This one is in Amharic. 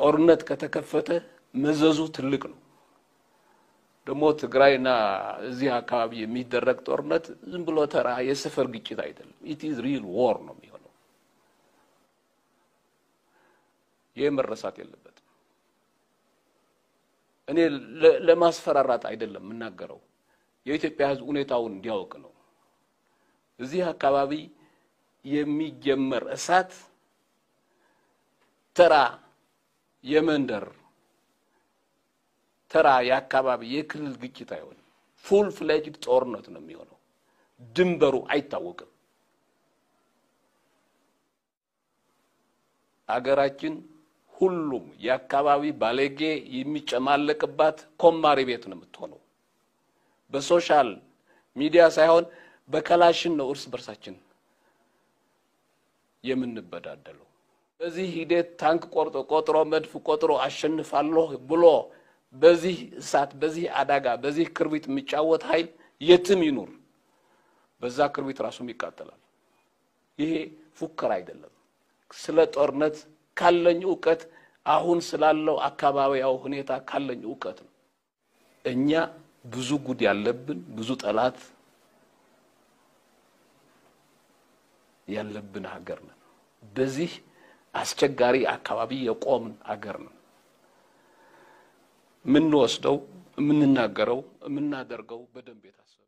ጦርነት ከተከፈተ መዘዙ ትልቅ ነው ደሞ ትግራይና እዚህ አካባቢ የሚደረግ ጦርነት ዝም ብሎ ተራ የሰፈር ግጭት አይደለም it is real war ነው የሚሆነው የመረሳት የለበትም እኔ ለማስፈራራት አይደለም እናገረው የኢትዮጵያ ህዝብ ሁኔታውን እንዲያውቅ ነው እዚህ አካባቢ የሚጀመር እሳት ተራ የመንደር ተራ ያካባቢ የክልል ግጭት አይሆን full fledged ጦርነት ነው የሚሆነው ድንበሩ አይታወቅም አገራችን ሁሉም ያካባቢ ባለጌ የሚጨማለቅባት ኮማሪ ቤት ነው የምትሆነው በሶሻል ሚዲያ ሳይሆን በከላሽን ነው እርስ በርሳችን የምንበዳደለው በዚህ ሂደት ታንክ ቆጥሮ መድፍ ቆጥሮ አሸንፋለሁ ብሎ በዚህ እሳት በዚህ አዳጋ በዚህ ክርቢት የሚጫወት ኃይል የትም ይኑር በዛ ክርቢት ራሱም ይቃጠላል ይሄ ፉከራ አይደለም ስለ ጦርነት ካለኝ ዕውቀት አሁን ስላለው አካባቢያው ሁኔታ ካለኝ ዕውቀት ነው እኛ ብዙ ጉድ ያለብን ብዙ ጠላት ያለብን ሀገር ነው በዚህ አስቸጋሪ አካባቢ የቆምን ሀገር ነው ምን ወስደው ምን እናገረው ምን እናደርገው በደንብ የታሰበ